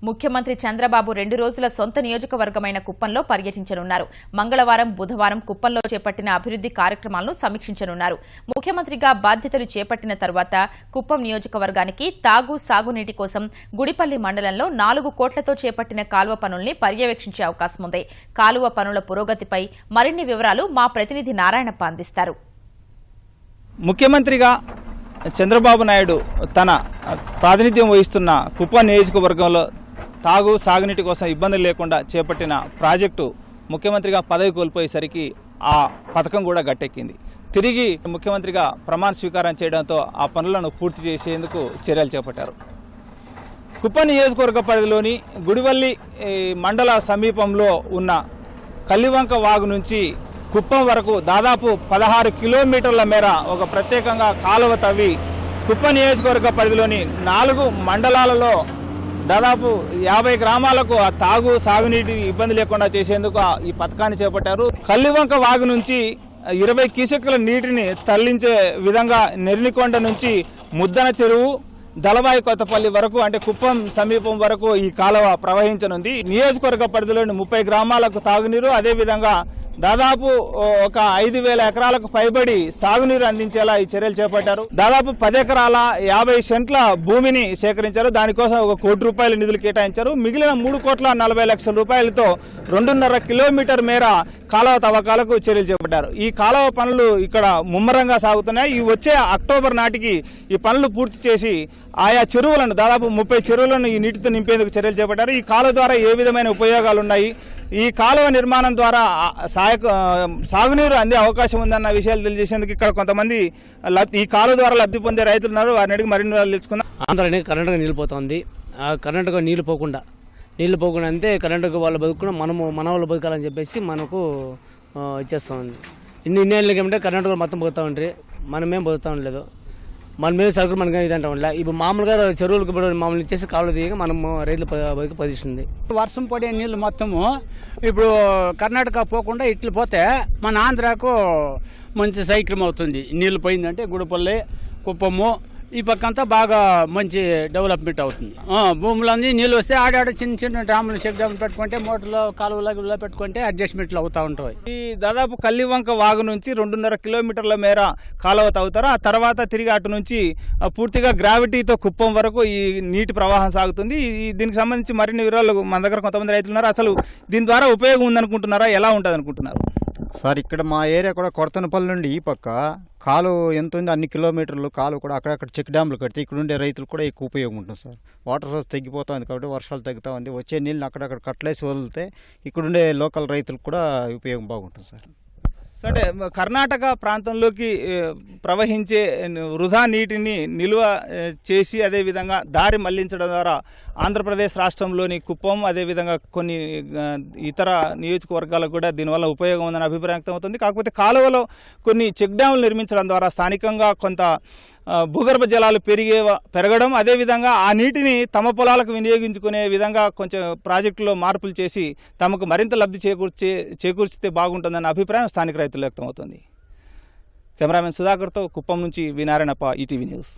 ముఖ్యమంత్రి చంద్రబాబు 2 రోజుల సొంత నియోజకవర్గమైన కుప్పంలో పర్యటించనున్నారు. మంగళవారం, బుధవారం కుప్పంలో చేపట్టిన అభివృద్ధి కార్యక్రమాలను సమీక్షించనున్నారు. ముఖ్యమంత్రిగా బాధ్యతలు చేపట్టిన తర్వాత కుప్పం నియోజకవర్గానికి తాగు, సాగునీటి కోసం గుడిపల్లి మండలంలో 4 కోట్లతో చేపట్టిన కాలువ పనుల్ని పర్యవేక్షించే అవకాశం ఉంది. కాలువ పనుల పురోగతిపై మరిన్ని వివరాలు మా ప్రతినిధి నారాయణప్ప అందిస్తారు. ముఖ్యమంత్రిగా చంద్రబాబు నాయుడు తన ప్రాతినిధ్యం వహిస్తున్న కుప్పం నియోజకవర్గంలో తాగు, సాగునీటి కోసం ఇబ్బందులు లేకుండా చేపట్టిన ప్రాజెక్టు ముఖ్యమంత్రిగా పదవి కోల్పోయేసరికి ఆ పథకం కూడా గట్టెక్కింది. తిరిగి ముఖ్యమంత్రిగా ప్రమాణ స్వీకారం చేయడంతో ఆ పనులను పూర్తి చేసేందుకు చర్యలు చేపట్టారు. కుప్పం నియోజకవర్గ పరిధిలోని గుడివల్లి మండల సమీపంలో ఉన్న కల్లివంక వాగు నుంచి కుప్పం వరకు దాదాపు 16 కిలోమీటర్ల మేర ఒక ప్రత్యేకంగా కాలువ తవ్వి కుప్పం నియోజకవర్గ పరిధిలోని 4 మండలాలలో దాదాపు 50 గ్రామాలకు ఆ తాగు, సాగునీటి ఇబ్బంది లేకుండా చేసేందుకు ఈ పథకాన్ని చేపట్టారు. కల్లివంక వాగు నుంచి 20 క్యూసెక్కుల నీటిని తరలించే విధంగా నెర్నికొండ నుంచి ముద్దన చెరువు, దళవాయి కొత్తపల్లి వరకు అంటే కుప్పం సమీపం వరకు ఈ కాలువ ప్రవహించనుంది. నియోజకవర్గ పరిధిలోని 30 గ్రామాలకు తాగునీరు, అదేవిధంగా దాదాపు ఒక 5,000 ఎకరాలకు పైబడి సాగునీరు అందించేలా ఈ చర్యలు చేపట్టారు. దాదాపు 10 ఎకరాల 50 సెంట్ల భూమిని సేకరించారు. దానికోసం 1 కోటి రూపాయల నిధులు కేటాయించారు. మిగిలిన 3,40,00,000 రూపాయలతో 2.5 కిలోమీటర్ మేర కాలువ తవ్వకాలకు చర్యలు చేపట్టారు. ఈ కాలువ పనులు ఇక్కడ ముమ్మరంగా సాగుతున్నాయి. ఈ వచ్చే అక్టోబర్ నాటికి ఈ పనులు పూర్తి చేసి ఆయా చెరువులను దాదాపు 30 చెరువులను ఈ నీటితో నింపేందుకు చర్యలు చేపట్టారు. ఈ కాలువ ద్వారా ఏ విధమైన ఉపయోగాలు ఉన్నాయి, ఈ కాలువ నిర్మాణం ద్వారా సాగునీరు అందే అవకాశం ఉందన్న విషయాలు తెలియజేసేందుకు ఇక్కడ కొంతమంది ఈ కాలువ ద్వారా లబ్ధి పొందే రైతులు ఉన్నారు. వారిని అడిగి మరిన్ని వివరాలు తెలుసుకుందాం. ఆంధ్రాని కరెంటుగా నీళ్ళు పోతుంది. ఆ కరెంటుగా నీళ్ళు పోకుండా అంతే కరెంటుగా వాళ్ళు బతుకున్నా మన వాళ్ళు బతకాలని చెప్పేసి మనకు ఇచ్చేస్తామండి. ఇన్నేళ్ళకి ఏమంటే కరెంటుగా మొత్తం బతుకుతా ఉంటారు, మనమేం బతుకుతా ఉండలేదు. మన మీద సరుకులు మనకి ఇదంటా ఉండలే. ఇప్పుడు మామూలుగా చెరువులకు మామూలు ఇచ్చేసి కాలువ దిగ మనం రైతుల బతికి పొజిస్తుంది. వర్షం పడే నీళ్ళు మొత్తము ఇప్పుడు కర్ణాటక పోకుండా ఇట్లు పోతే మన ఆంధ్రాకు మంచి సౌకర్యం అవుతుంది. నీళ్ళు పోయిందంటే గుడిపల్లి, కుప్పము ఈ పక్కంతా బాగా మంచి డెవలప్మెంట్ అవుతుంది. భూములన్నీ నీళ్ళు వస్తే ఆడాడ చిన్న చిన్న డ్రాములు, చెక్ డ్రాములు పెట్టుకుంటే మోటార్లో కాలువలో పెట్టుకుంటే అడ్జస్ట్మెంట్లు అవుతూ ఉంటాయి. ఈ దాదాపు కల్లివంక వాగు నుంచి 2.5 కిలోమీటర్ల మేర కాలువ తవ్వుతారు. ఆ తర్వాత తిరిగి అటు నుంచి పూర్తిగా గ్రావిటీతో కుప్పం వరకు ఈ నీటి ప్రవాహం సాగుతుంది. దీనికి సంబంధించి మరిన్ని వివరాలు మన దగ్గర కొంతమంది రైతులు ఉన్నారు. అసలు దీని ద్వారా ఉపయోగం ఉందనుకుంటున్నారా, ఎలా ఉంటుంది అనుకుంటున్నారు? సార్, ఇక్కడ మా ఏరియా కూడా కొడతనపల్లి నుండి ఈ పక్క కాలువ ఎంత ఉంది అన్ని కిలోమీటర్లు కాలువ కూడా అక్కడక్కడ చెక్ డ్యామ్లు కడితే ఇక్కడ ఉండే రైతులు కూడా ఎక్కువ ఉపయోగం ఉంటుంది సార్. వాటర్ సోర్స్ తగ్గిపోతుంది కాబట్టి వర్షాలు తగ్గుతూ ఉంది. వచ్చే నీళ్ళని అక్కడక్కడ కట్టలేసి వదిలితే ఇక్కడుండే లోకల్ రైతులకు కూడా ఉపయోగం బాగుంటుంది సార్. అంటే కర్ణాటక ప్రాంతంలోకి ప్రవహించే వృధా నీటిని నిల్వ చేసి అదేవిధంగా దారి మళ్లించడం ద్వారా ఆంధ్రప్రదేశ్ రాష్ట్రంలోని కుప్పం అదేవిధంగా కొన్ని ఇతర నియోజకవర్గాలకు కూడా దీనివల్ల ఉపయోగం ఉందని అభిప్రాయం వ్యక్తమవుతుంది. కాకపోతే కాలువలో కొన్ని చెక్ డ్యాములు నిర్మించడం ద్వారా స్థానికంగా కొంత భూగర్భ జలాలు పెరగడం, అదేవిధంగా ఆ నీటిని తమ పొలాలకు వినియోగించుకునే విధంగా కొంచెం ప్రాజెక్టులో మార్పులు చేసి తమకు మరింత లబ్ధి చేకూర్చితే బాగుంటుందన్న అభిప్రాయం స్థానిక రైతులు వ్యక్తమవుతుంది. కెమెరామెన్ సుధాకర్తో కుప్పం నుంచి వి నారాయణప్ప, ఈటీవీ న్యూస్.